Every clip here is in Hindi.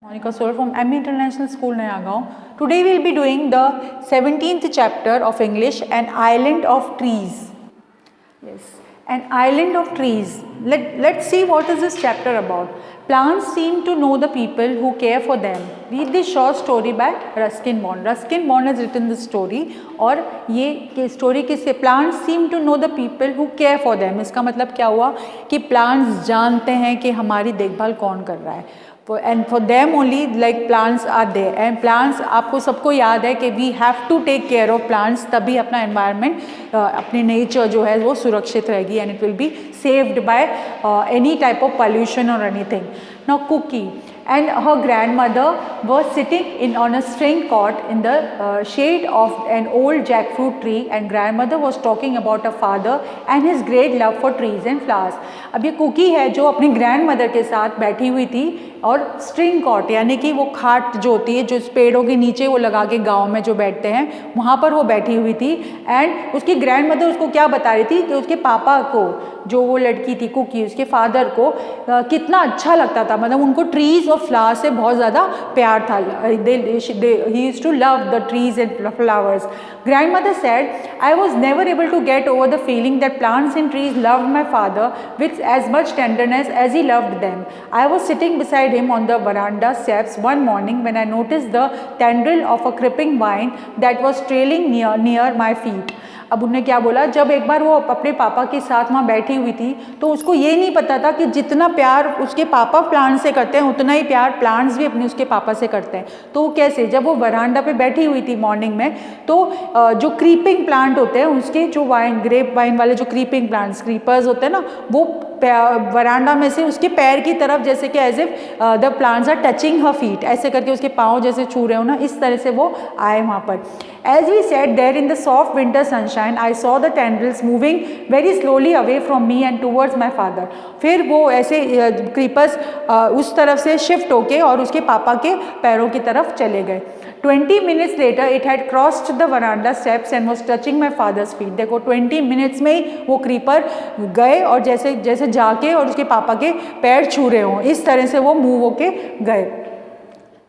Monica Soul from ME International School, Nayagaon. Today we will be doing the 17th chapter of English, An Island of Trees. Yes, An Island of Trees. Let's see what is this chapter about. Plants seem to know the people who care for them. Read this short story by Ruskin Bond. Ruskin Bond has written this story और ये स्टोरी किससे? Plants seem to know the people who care for them. इसका मतलब क्या हुआ कि plants जानते हैं कि हमारी देखभाल कौन कर रहा है. And for them only like plants are there, and plants आपको सबको याद है कि we have to take care of plants, तभी अपना environment अपनी nature जो है वो सुरक्षित रहेगी and it will be saved by any type of pollution or anything. Now Cookie and her grandmother were sitting on a string cot in the shade of an old jackfruit tree, and grandmother was talking about her father and his great love for trees and flowers. अब ये कुकी है जो अपनी ग्रैंडमदर के साथ बैठी हुई थी और स्ट्रिंग कॉट यानी कि वो खाट जो होती है जो पेड़ों के नीचे वो लगा के गाँव में जो बैठते हैं वहाँ पर वो बैठी हुई थी. एंड उसकी ग्रैंडमदर उसको क्या बता रही थी कि उसके पापा को, जो वो लड़की थी कुकी, उसके फादर को कितना अच्छा लगता था, मतलब उनको ट्रीज और फ्लावर्स से बहुत ज़्यादा प्यार था. He used to love the trees and flowers. Grandmother said, I was never able to get over the feeling that plants and trees loved my father with as much tenderness as he loved them. I was sitting beside him on the veranda steps one morning when I noticed the tendril of a creeping vine that was trailing near my feet. अब उन्होंने क्या बोला, जब एक बार वो अपने पापा के साथ वहाँ बैठी हुई थी तो उसको ये नहीं पता था कि जितना प्यार उसके पापा प्लांट से करते हैं उतना ही प्यार प्लांट्स भी अपने उसके पापा से करते हैं. तो वो कैसे, जब वो वरांडा पे बैठी हुई थी मॉर्निंग में तो जो क्रीपिंग प्लांट होते हैं उसके जो वाइन ग्रेप वाइन वाले जो क्रीपिंग प्लांट्स क्रीपर्स होते हैं ना, वो वरांडा में से उसके पैर की तरफ जैसे कि as if the plants are touching her feet, ऐसे करके उसके पाँव जैसे छू रहे हो ना, इस तरह से वो आए वहाँ पर. As we sat there in the soft winter sunshine, I saw the tendrils moving very slowly away from me and towards my father. फिर वो ऐसे क्रीपर्स उस तरफ से शिफ्ट होके और उसके पापा के पैरों की तरफ चले गए. 20 minutes later, it had crossed the veranda steps and was touching my father's feet. देखो 20 minutes में ही वो क्रीपर गए और जैसे जैसे जाके और उसके पापा के पैर छू रहे हों, इस तरह से वो मूव होके गए.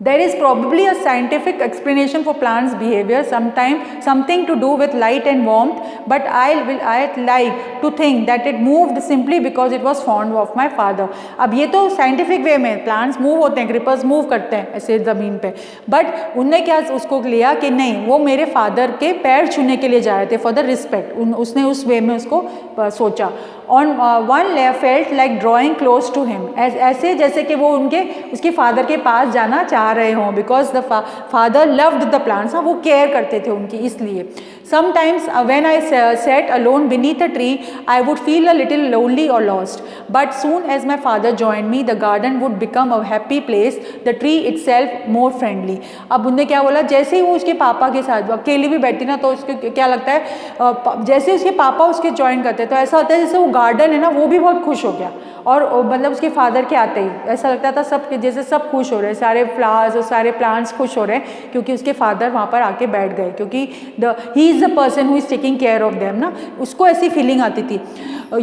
There is probably a scientific explanation for plants' behavior, something to do with light and warmth, but I'd like to think that it moved simply because it was fond of my father. अब ये तो scientific way में plants move होते हैं, creepers move करते हैं ऐसे ज़मीन पे, but उनने क्या उसको लिया कि नहीं, वो मेरे father के पैर छूने के लिए जा रहे थे for the respect. उसने उस way में उसको सोचा. On one layer felt like drawing close to him, ऐसे जैसे कि वो उसके फादर के पास जाना चाह रहे हों, because the father loved the plants. हाँ, वो केयर करते थे उनकी, इसलिए. Sometimes when I sat alone beneath a tree, I would feel a little lonely or lost. But soon as my father joined me, the garden would become a happy place, the tree itself more friendly. अब उनने क्या बोला, जैसे ही वो उसके पापा के साथ अकेली भी बैठी ना, तो उसको क्या लगता है, जैसे उसके पापा उसके ज्वाइन करते तो ऐसा होता है जैसे वो गार्डन है ना, वो भी बहुत खुश हो गया. और मतलब उसके फादर के आते ही ऐसा लगता था सब जैसे सब खुश हो रहे हैं, सारे फ्लावर्स और सारे प्लांट्स खुश हो रहे हैं क्योंकि उसके फादर वहाँ पर आके बैठ गए, क्योंकि he is the person who is taking care of them ना, उसको ऐसी फीलिंग आती थी.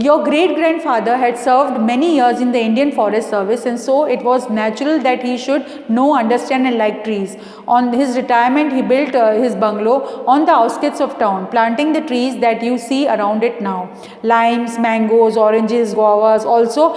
Your great-grandfather had served many years in the Indian Forest Service, and so it was natural that he should know, understand and like trees. On his retirement, he built his bungalow on the outskirts of town, planting the trees that you see around it now. Limes, mangoes, oranges, guavas, also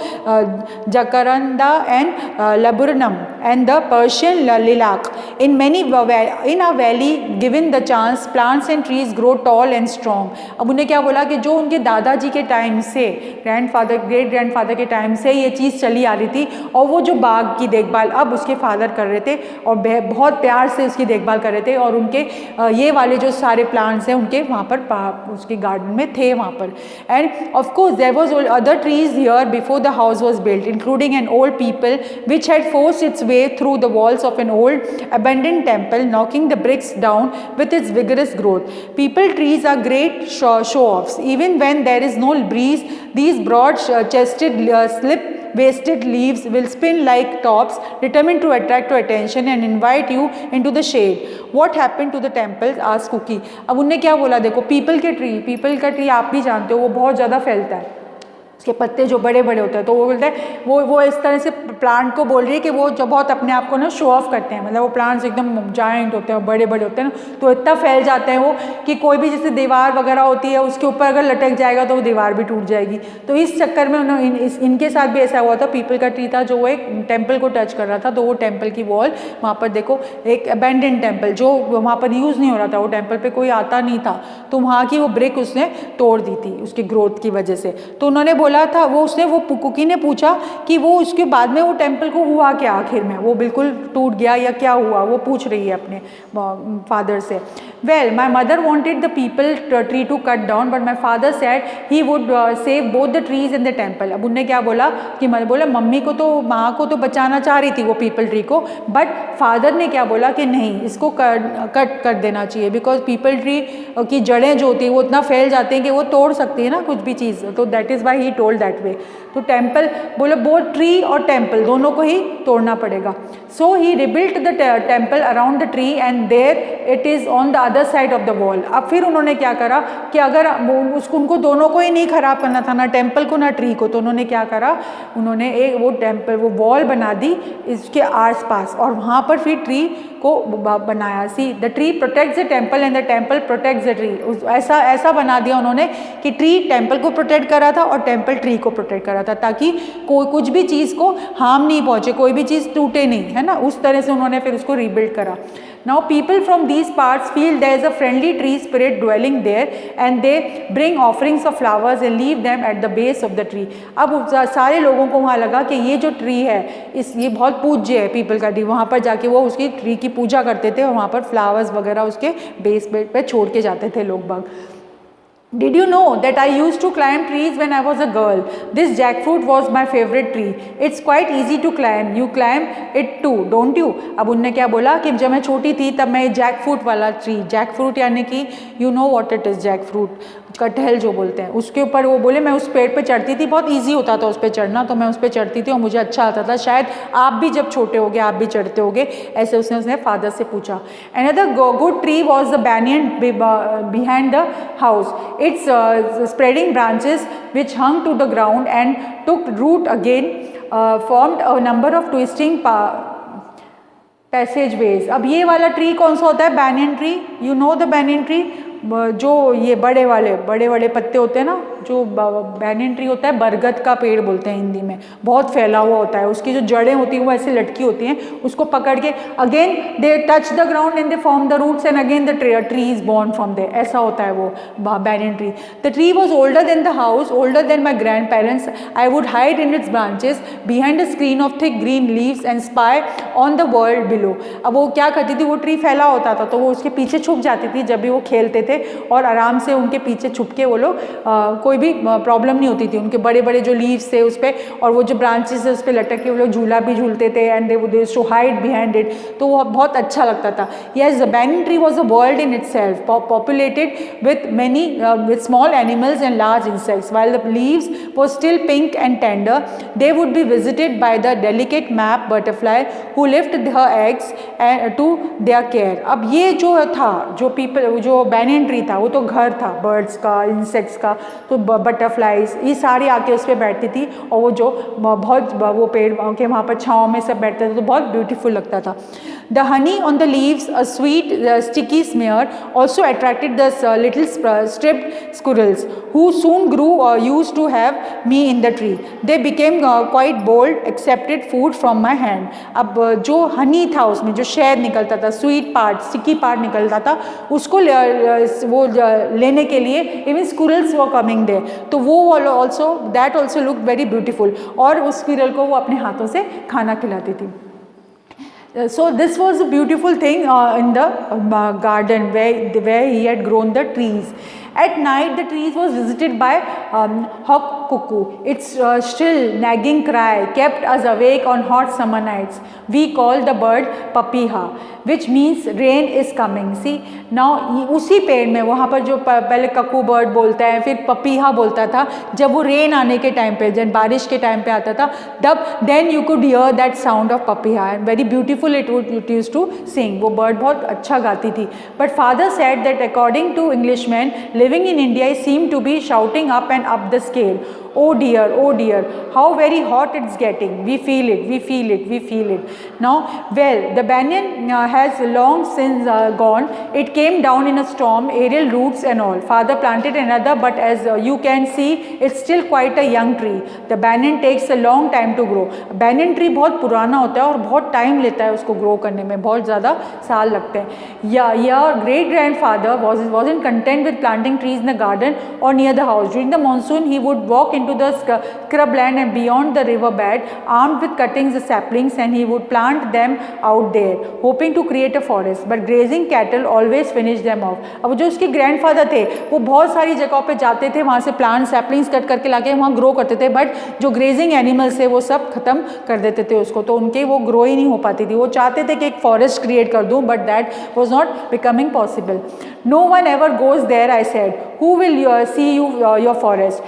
jacaranda and laburnum and the Persian lilac. In a valley, given the chance, plants and trees grow tall and strong. अब उन्हें क्या बोला कि जो उनके दादाजी के टाइम से, ग्रेट ग्रैंडफादर के टाइम से ये चीज़ चली आ रही थी, और वो जो बाग की देखभाल अब उसके फादर कर रहे थे और बहुत प्यार से उसकी देखभाल कर रहे थे, और उनके ये वाले जो सारे प्लांट्स हैं उनके वहाँ पर उसके गार्डन में थे वहाँ पर. And of course there was other trees here before the house was built, including an old peepul which had forced its way through the walls of an old abandoned temple, knocking the bricks down with its vigorous growth. People trees are great show-offs. Even when there is no breeze, these broad-chested, slip-waisted leaves will spin like tops, determined to attract your attention and invite you into the shade. What happened to the temples? asked Cookie. अब उनने क्या बोला, देखो पीपल का ट्री आप भी जानते हो वो बहुत ज़्यादा फैलता है, उसके पत्ते जो बड़े बड़े होते हैं, तो वो बोलते हैं वो इस तरह से प्लांट को बोल रही है कि वो जो बहुत अपने आप को ना शो ऑफ करते हैं, मतलब वो प्लांट्स एकदम जायंट होते हैं, बड़े बड़े होते हैं ना, तो इतना फैल जाते हैं वो कि कोई भी जैसे दीवार वगैरह होती है उसके ऊपर अगर लटक जाएगा तो वो दीवार भी टूट जाएगी। तो इस चक्कर में उन्होंने इनके साथ भी ऐसा हुआ था। पीपल का ट्री था जो वो एक टेम्पल को टच कर रहा था, तो वो टेम्पल की वॉल वहाँ पर देखो एक अबैंडन टेम्पल जो वहाँ पर यूज़ नहीं हो रहा था, वो टेम्पल पे कोई आता नहीं था, तो वहाँ की वो ब्रिक उसने तोड़ दी थी उसकी ग्रोथ की वजह से। तो उन्होंने बोला था वो कुकी ने पूछा कि वो उसके बाद में वो टेम्पल को हुआ क्या, आखिर में वो बिल्कुल टूट गया या क्या हुआ, वो पूछ रही है अपने फादर से। Well my mother wanted the peepul tree to cut down but my father said he would save both the trees in the temple. अब उनने क्या बोला कि बोला मम्मी को तो माँ को तो बचाना चाह रही थी वो पीपल ट्री को, बट फादर ने क्या बोला कि नहीं इसको कट कर देना चाहिए, बिकॉज पीपल ट्री की जड़ें जो होती है वो इतना फैल जाती हैं कि वो तोड़ सकती है ना कुछ भी चीज़, तो that is why he told that way. तो टेम्पल बोले बोथ ट्री और टेम्पल दोनों को ही तोड़ना पड़ेगा। So he rebuilt the temple around the tree and there it is on the other side of the wall. अब फिर उन्होंने क्या करा कि अगर उनको दोनों को ही नहीं ख़राब करना था, ना टेम्पल को ना ट्री को, तो उन्होंने क्या करा, उन्होंने एक वो वॉल बना दी इसके आस पास और वहाँ पर फिर ट्री को बनाया। See the tree protects the temple and the temple protects the tree. ऐसा बना दिया उन्होंने कि ट्री टेम्पल को प्रोटेक्ट कर रहा था और टेम्पल ट्री को प्रोटेक्ट कर रहा था, ताकि कोई कुछ भी चीज़ को हार्म नहीं पहुँचे, कोई भी चीज़ टूटे नहीं, है ना। उस तरह से उन्होंने फिर उसको रीबिल्ड करा। Now people from these parts feel there is a friendly tree spirit dwelling there and they bring offerings of flowers and leave them at the base of the tree। अब सारे लोगों को वहाँ लगा कि ये जो ट्री है ये बहुत पूज्य है, पीपल का ट्री। वहाँ पर जाके वो उसकी ट्री की पूजा करते थे और वहाँ पर फ्लावर्स वगैरह उसके बेस पे छोड़ के जाते थे लोग बाग। Did you know that I used to climb trees when I was a girl? This jackfruit was my favorite tree. It's quite easy to climb. You climb it too, don't you? अब उनने क्या बोला कि जब मैं छोटी थी तब मैं जैकफ्रूट वाला ट्री, जैकफ्रूट यानी कि you know what it is, jackfruit कटहल जो बोलते हैं, उसके ऊपर वो बोले मैं उस पेड़ पे चढ़ती थी, बहुत इजी होता था उस पर चढ़ना, तो मैं उस पर चढ़ती थी और मुझे अच्छा आता था। शायद आप भी जब छोटे होगे आप भी चढ़ते होगे, ऐसे उसने फादर से पूछा। Another good tree was the banyan behind the house. Its spreading branches which hung to the ground and took root again formed a number of twisting passageways। अब ये वाला ट्री कौन सा होता है, banyan tree, you know the banyan tree, जो ये बड़े बड़े पत्ते होते हैं ना, जो बैनियन ट्री होता है, बरगद का पेड़ बोलते हैं हिंदी में, बहुत फैला हुआ होता है, उसकी जो जड़ें होती हैं वो ऐसे लटकी होती हैं, उसको पकड़ के again they touch the ground and they form the roots and again the tree is born from there, ऐसा होता है वो banyan tree. The tree was older than the house, older than my grandparents. I would hide in its branches behind the screen of thick green leaves and spy on the world below. अब वो क्या करती थी, वो ट्री फैला होता था तो वो उसके पीछे छुप जाती थी जब भी वो खेलते थे, और आराम से उनके पीछे छुप के वो लोग कोई भी प्रॉब्लम नहीं होती थी, उनके बड़े बड़े जो लीव्स थे उस पर और वो जो ब्रांचेस है उस पर लटक के वो लोग झूला भी झूलते थे and they to hide behind it, तो वो बहुत अच्छा लगता था। Yes, the banyan tree was a world in itself, populated with many with small animals and large insects. While the leaves were still pink and tender, they would be visited by the delicate map butterfly who left her eggs to their care। अब ये जो था, जो banyan tree था, वो तो घर था बर्ड्स का, इंसेक्ट्स का, तो बटरफ्लाइज ये सारी आके उस पर बैठती थी और वो जो बहुत वो पेड़ के वहाँ पर छाँव में सब बैठते थे, तो बहुत ब्यूटीफुल लगता था। The honey on the leaves, a sweet sticky smear, also attracted the little striped squirrels, who soon grew used to have me in the tree. They became quite bold, accepted food from my hand। अब जो हनी था उसमें जो शहद निकलता था, स्वीट पार्ट, स्टिकी पार्ट निकलता था, उसको वो लेने के लिए even squirrels were coming there, तो वो also that also look very beautiful, और उस स्क्विरल को वो अपने हाथों से खाना खिलाती थी। So this was a beautiful thing in the garden where he had grown the trees. At night, the trees was visited by hawk cuckoo. Its shrill, nagging cry kept us awake on hot summer nights. We called the bird papiha, which means rain is coming. See, now उसी पेड़ में वहाँ पर जो पहले कक्कू बर्ड बोलता है, फिर पपीहा बोलता था, जब वो रेन आने के टाइम पे, जब बारिश के टाइम पे आता था, तब then you could hear that sound of papiha, and very beautiful it used to sing. वो बर्ड बहुत अच्छा गाती थी। But father said that according to Englishmen living in India, he seemed to be shouting up and up the scale. oh dear, how very hot it's getting. We feel it. Now, well, the banyan has long since gone. It came down in a storm, aerial roots and all. Father planted another, but as you can see, it's still quite a young tree. The banyan takes a long time to grow. Banyan tree बहुत पुराना होता है और बहुत टाइम लेता है उसको ग्रो करने में, बहुत ज़्यादा साल लगते हैं. Your great grandfather wasn't content with planting trees in the garden or near the house. During the monsoon, he would walk into the scrubland and beyond the river bed, armed with cuttings and saplings, and he would plant them out there, hoping to create a forest. But grazing cattle always finished them off. अब जो उसके ग्रैंडफादर थे वो बहुत सारी जगहों पे जाते थे, वहाँ से प्लांट सैपलिंग्स कट करके लाके वहाँ ग्रो करते थे, बट जो ग्रेजिंग एनिमल्स थे वो सब खत्म कर देते थे उसको, तो उनके वो ग्रो ही नहीं हो पाती थी. वो चाहते थे कि एक फॉरेस्ट क्रिएट कर दूँ, but that was not becoming possible. No one ever goes there, I said. Who will see your forest?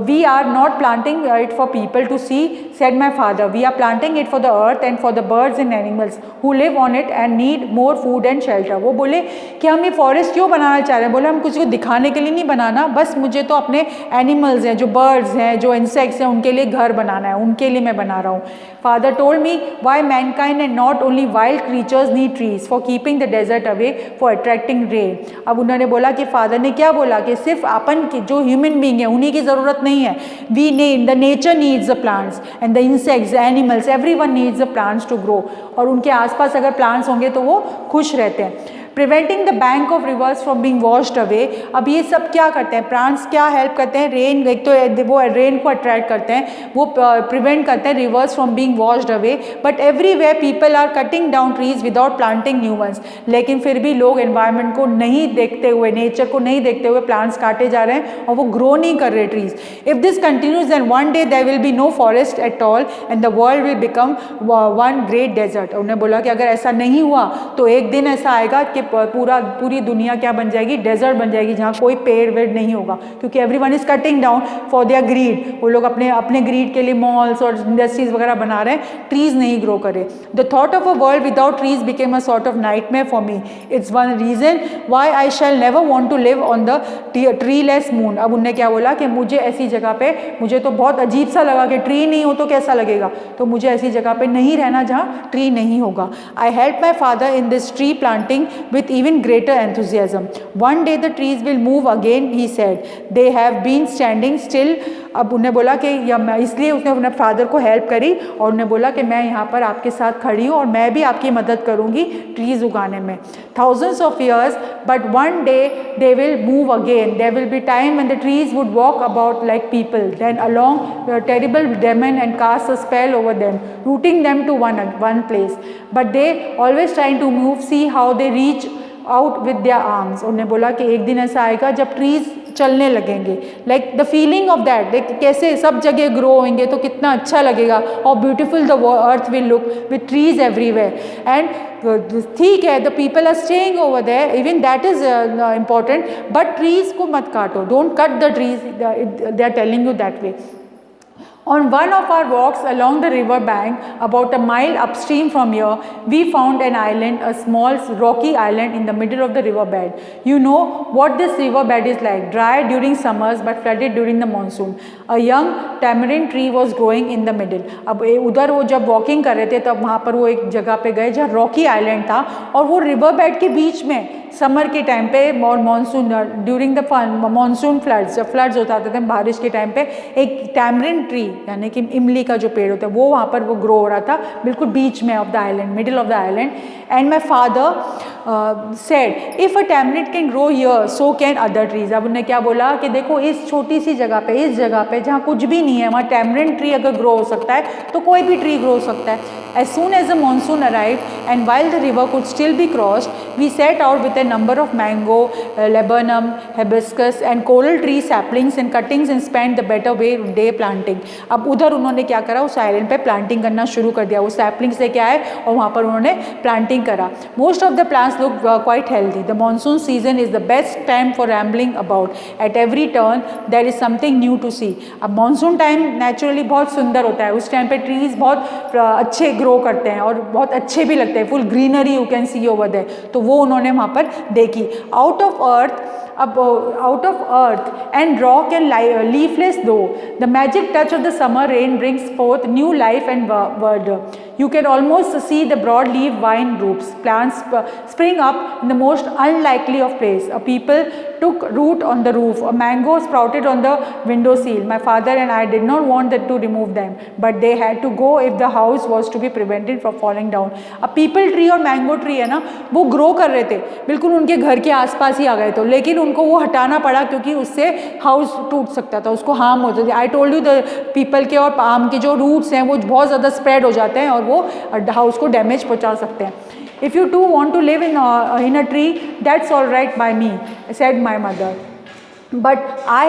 We are not planting it for people to see, said my father. We are planting it for the earth and for the birds and animals who live on it and need more food and shelter. वो बोले कि हम ये फॉरेस्ट क्यों बनाना चाह रहे हैं. बोले हम किसी को दिखाने के लिए नहीं बनाना, बस मुझे तो अपने एनिमल्स हैं, जो बर्ड्स हैं, जो इंसेक्ट्स हैं, उनके लिए घर बनाना है, उनके लिए मैं बना रहा हूँ. Father told me why mankind and not only wild creatures need trees for keeping the desert away, for attracting rain. अब उन्होंने बोला कि फादर ने क्या बोला कि सिर्फ अपन की जो ह्यूमन बींग है उन्हीं की ज़रूरत नहीं है. We need the nature needs the plants and the insects animals, everyone needs the plants to grow. और उनके आसपास अगर प्लांट्स होंगे तो वो खुश रहते हैं. Preventing the bank of reverse from being washed away. अब ये सब क्या करते हैं, प्लांट्स क्या हेल्प करते हैं, रेन, एक तो वो रेन को अट्रैक्ट करते हैं, वो प्रिवेंट करते हैं rivers from being washed away. But everywhere people are cutting down trees without planting new ones. लेकिन फिर भी लोग एनवायरनमेंट को नहीं देखते हुए, नेचर को नहीं देखते हुए प्लांट्स काटे जा रहे हैं और वो ग्रो नहीं कर रहे trees. If this continues then one day there will be no forest at all and the world will become one great desert. उन्होंने बोला कि अगर ऐसा नहीं हुआ तो एक दिन ऐसा आएगा कि पूरी दुनिया क्या बन जाएगी, डेजर्ट बन जाएगी, जहाँ कोई पेड़ वेड़ नहीं होगा, क्योंकि everyone is cutting down for their greed. वो लोग अपने ग्रीड के लिए मॉल्स और इंडस्ट्रीज वगैरह बना रहे हैं, ट्रीज नहीं ग्रो करे. The thought of a world without trees became a sort of nightmare for me. It's one reason why I shall never want to live on the treeless moon. अब उनने क्या बोला कि मुझे ऐसी जगह पे, मुझे तो बहुत अजीब सा लगा कि ट्री नहीं हो तो कैसा लगेगा, तो मुझे ऐसी जगह पे नहीं रहना जहाँ ट्री नहीं होगा. I help my father in this tree planting with even greater enthusiasm. One day the trees will move again, he said. They have been standing still. अब उन्हें बोला कि इसलिए उसने अपने फादर को हेल्प करी और उन्हें बोला कि मैं यहाँ पर आपके साथ खड़ी हूँ और मैं भी आपकी मदद करूँगी ट्रीज उगाने में. Thousands of years, but one day they will move again. There will be time when the trees would walk about like people. Then along the terrible demon and cast a spell over them, rooting them to one place. But they always trying to move, see how they reach out with their arms. उन्हें बोला कि एक दिन ऐसा आएगा जब ट्रीज चलने लगेंगे. Like the feeling of that, कैसे सब जगह ग्रो होंगे तो कितना अच्छा लगेगा, और beautiful the earth will look with trees everywhere. And ठीक है, the people are staying over there, even that is important, but trees को मत काटो, don't cut the trees, they are telling you that way. On one of our walks along the river bank, about a mile upstream from here, we found an island, a small rocky island in the middle of the river bed. You know what this river bed is like, dry during summers but flooded during the monsoon. A young tamarind tree was growing in the middle. अब उधर वो जब वॉकिंग कर रहे थे तब वहाँ पर वो एक जगह पे गए जहाँ रॉकी आइलैंड था, और वो रिवर बेड के बीच में समर के टाइम पे और monsoon, during the monsoon floods, जब फ्लड्स होता थे बारिश के टाइम पे, एक टैमरिन ट्री यानी कि इमली का जो पेड़ होता है वो वहाँ पर वो ग्रो हो रहा था, बिल्कुल बीच में of the island, middle of the island. And my father said if a tamarind can grow here so can other trees. अब उन्होंने क्या बोला कि देखो इस छोटी सी जगह पे, इस जगह पे जहाँ कुछ भी नहीं है, वहाँ टैमरिन ट्री अगर ग्रो हो सकता है तो कोई भी ट्री ग्रो हो सकता है. As soon as the monsoon arrived and while the river could still be crossed, we set out with a number of mango, laburnum, hibiscus and coral tree saplings and cuttings and spent the better day planting. अब उधर उन्होंने क्या करा, उस आइलैंड पे प्लांटिंग करना शुरू कर दिया, वो सैपलिंग से क्या है और वहाँ पर उन्होंने प्लांटिंग करा. Most of the plants look quite healthy. The monsoon season is the best time for rambling about. At every turn there is something new to see. अब मानसून टाइम नेचुरली बहुत सुंदर होता है, उस टाइम पे ट्रीज बहुत अच्छे ग्रो करते हैं और बहुत अच्छे भी लगते हैं, full greenery you can see over there. तो वो उन्होंने वहाँ पर देखी. Out of earth and rock and leafless though, the magic touch of the summer rain brings forth new life and verdure. You can almost see the broad-leaf vine groups. Plants spring up in the most unlikely of places. A people took root on the roof. A mango sprouted on the window sill. My father and I did not want to remove them, but they had to go if the house was to be prevented from falling down. A people tree और mango tree है ना, वो grow कर रहे थे, बिल्कुल उनके घर के आसपास ही आ गए. तो लेकिन उनको वो हटाना पड़ा क्योंकि उससे हाउस टूट सकता था, उसको हार्म होता था. I told you the people के और आम के जो रूट्स हैं वो बहुत ज़्यादा स्प्रेड हो जाते हैं और वो हाउस को डैमेज पहुंचा सकते हैं. If you too want to live in a tree that's all right by me, said my mother. But I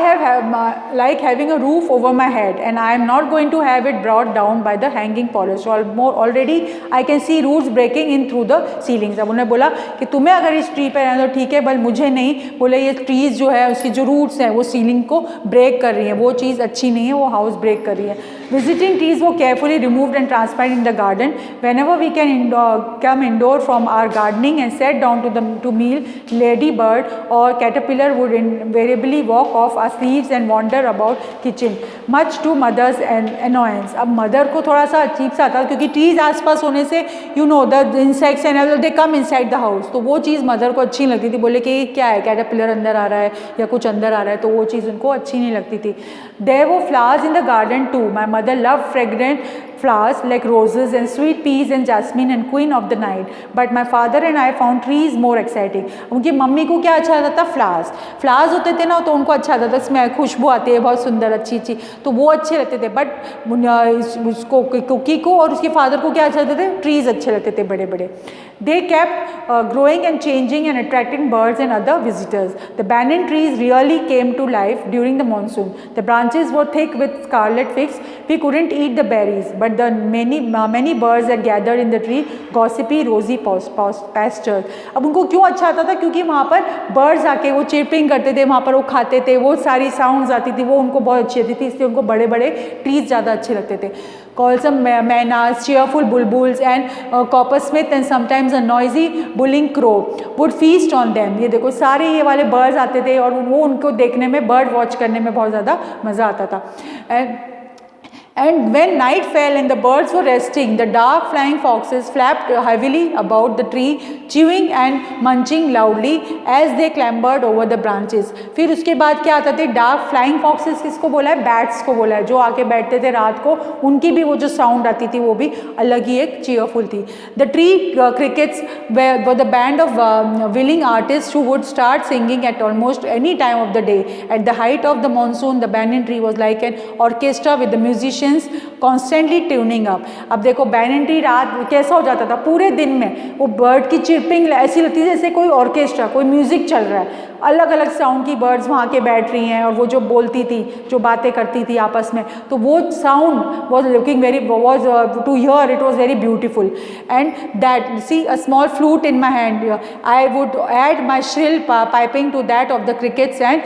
like having a roof over my head, and I am not going to have it brought down by the hanging polish. So already I can see roots breaking in through the ceilings. अब उन्होंने बोला कि तुम्हें अगर इस ट्री पे रहना तो ठीक है, बल मुझे नहीं. बोले ये ट्रीज जो है उसकी जो रूट्स हैं वो सीलिंग को ब्रेक कर रही हैं, वो चीज़ अच्छी नहीं है, वो हाउस ब्रेक कर रही है. Visiting trees were carefully removed and transplanted in the garden. Whenever we can come indoor from our gardening and sat down to meal, ladybird or caterpillar would invariably walk off our sleeves and wander about kitchen, much to mother's annoyance. अब मदर को थोड़ा सा अजीब सा था क्योंकि ट्रीज आसपास होने से you know the insects and they come inside the house, तो वो चीज़ मदर को अच्छी लगती थी. बोले कि क्या है, कैटरपिलर अंदर आ रहा है या कुछ अंदर आ रहा है, तो वो चीज़ उनको अच्छी नहीं लगती थी. There were flowers in the garden too. My mother loved fragrant flowers like roses and sweet peas and jasmine and queen of the night. But my father and I found trees more exciting. उनकी मम्मी को क्या अच्छा लगता था, फ्लावर्स होते थे ना, तो उनको अच्छा लगता था, इसमें खुशबू आती है बहुत सुंदर अच्छी अच्छी, तो वो अच्छे लगते थे. बट उसको कुकी को और उसके फादर को क्या अच्छा लगते थे, ट्रीज अच्छे लगते थे बड़े बड़े. They kept growing and changing and attracting birds and other visitors. The banyan trees really came to life during the monsoon. The branches were thick with scarlet figs. We couldn't eat the berries, but the many birds that gathered in the tree, gossipy, rosy pastures. अब उनको क्यों अच्छा आता था, क्योंकि वहाँ पर बर्ड्स आके वो चिरपिंग करते थे, वहाँ पर वो खाते थे, वो सारी साउंड्स आती थी, वो उनको बहुत अच्छी आती थी, इसलिए उनको बड़े बड़े ट्रीज ज़्यादा अच्छे लगते थे. Colsam manas, cheerful bulbuls and coppersmith and sometimes a noisy bulling crow would feast on them. ये देखो सारे ये वाले birds आते थे और वो उनको देखने में, bird watch करने में बहुत ज़्यादा मज़ा आता था. And when night fell and the birds were resting, the dark flying foxes flapped heavily about the tree, chewing and munching loudly as they clambered over the branches. फिर उसके बाद क्या आता थे, डार्क फ्लाइंग फॉक्सेस किसको बोला है, बैट्स को बोला है, जो आके बैठते थे रात को, उनकी भी वो जो साउंड आती थी वो भी अलग ही एक चीयरफुल थी. The tree crickets were the band of willing artists who would start singing at almost any time of the day. At the height of the monsoon, the banyan tree was like an orchestra with the musicians constantly tuning up. अब देखो बैनियन ट्री रात कैसा हो जाता था, पूरे दिन में वो बर्ड की चिरपिंग ऐसी लगती थी जैसे कोई ऑर्केस्ट्रा, कोई म्यूजिक चल रहा है, अलग अलग साउंड की बर्ड्स वहाँ के बैठ रही हैं और वो जो बोलती थी, जो बातें करती थी आपस में, तो वो sound was looking very was to hear, it was very beautiful. And that see a small flute in my hand, I would add my shrill piping to that of the crickets and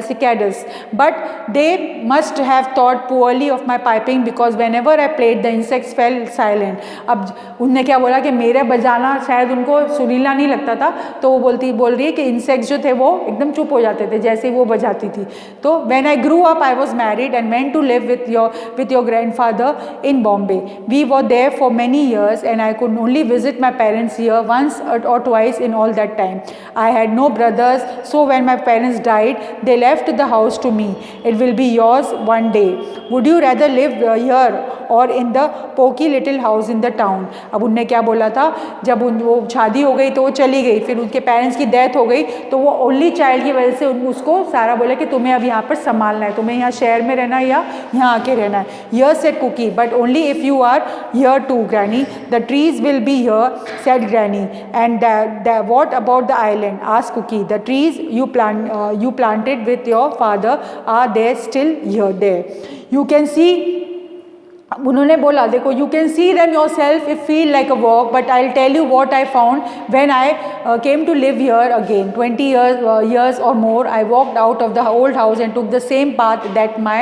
cicadas, but they must have thought poorly of my piping because whenever I played the insects fell silent. अब उनने क्या बोला कि मेरा बजाना शायद उनको सुरीला नहीं लगता था, तो वो बोल रही है कि इंसेक्ट्स जो थे वो एकदम चुप हो जाते थे जैसे ही वो बजाती थी. तो when I grew up I was married and went to live with your grandfather in Bombay. We were there for many years and I could only visit my parents here once or twice in all that time. I had no brothers, so when my parents died they left the house to me. It will be yours one day. Would you rather live here or in the poky little house in the town? अब उनने क्या बोला था, जब वो शादी हो गई तो वो चली गई, फिर उनके पेरेंट्स की डेथ हो गई, तो वो ओनली चाइल्ड की वजह से उसको सारा बोला कि तुम्हें अब यहाँ पर संभालना है, तुम्हें यहाँ शहर में रहना है या यहाँ आके रहना है. Here said Cookie, but only if you are here too, Granny. The trees will be here, said Granny. And what about the island? Asked Cookie. The trees you planted with your father, are they still here there? You can see, उन्होंने बोला देखो you can see them yourself if feel like a walk, but I tell you what I found when I came to live here again 20 years or more. I walked out of the old house and took the same path that my,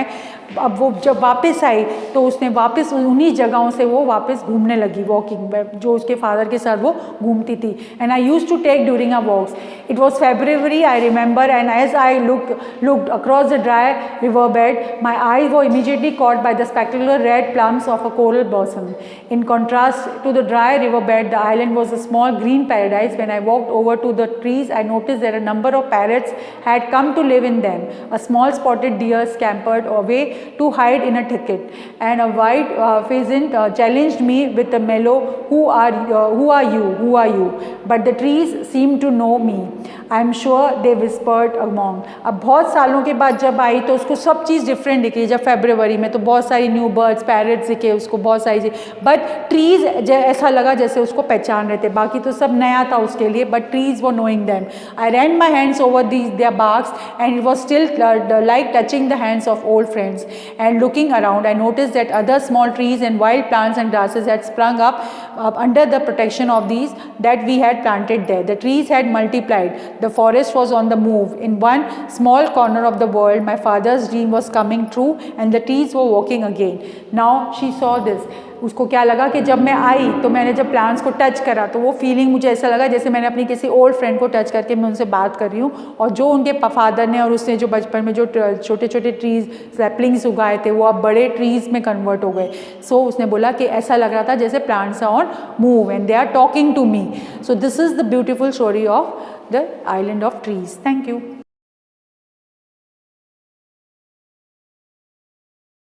अब वो जब वापस आई तो उसने वापस उन्हीं जगहों से वो वापस घूमने लगी, वॉकिंग जो उसके फादर के साथ वो घूमती थी. And I use to take during our walks. It was February, I remember, and as I looked across the dry river bed, my eyes were immediately caught by the spectacular red plums of a coral blossom. In contrast to the dry river bed, the island was a small green paradise. When I walked over to the trees, I noticed that a number of parrots had come to live in them. A small spotted deer scampered away to hide in a thicket, and a white pheasant challenged me with a mellow, who are you? But the trees seemed to know me. I am sure they whispered among. अब बहुत सालों के बाद जब आई तो उसको सब चीज़ डिफरेंट दिखी. जब फरवरी में तो बहुत सारी न्यू बर्ड्स, पैरट्स दिखे उसको, बहुत सारी चीज़, बट ट्रीज़ ऐसा लगा जैसे उसको पहचान रहे थे. बाकी तो सब नया था उसके लिए, बट ट्रीज़ वो knowing them. I ran my hands over their barks, and it was still like touching the hands of old friends. And looking around, I noticed that other small trees and wild plants and grasses had sprung up under the protection of these that we had planted there. The trees had multiplied. The forest was on the move. In one small corner of the world, my father's dream was coming true, and the trees were walking again. Now she saw this. उसको क्या लगा कि जब मैं आई तो मैंने जब प्लांट्स को टच करा तो वो फीलिंग मुझे ऐसा लगा जैसे मैंने अपनी किसी ओल्ड फ्रेंड को टच करके मैं उनसे बात कर रही हूँ. और जो उनके फादर ने और उसने जो बचपन में जो छोटे छोटे ट्रीज सैपलिंग्स उगाए थे वो अब बड़े ट्रीज में कन्वर्ट हो गए. सो उसने बोला कि ऐसा लग रहा था जैसे plants are on move and they are talking to me. So this is the beautiful story of the island of trees. Thank you.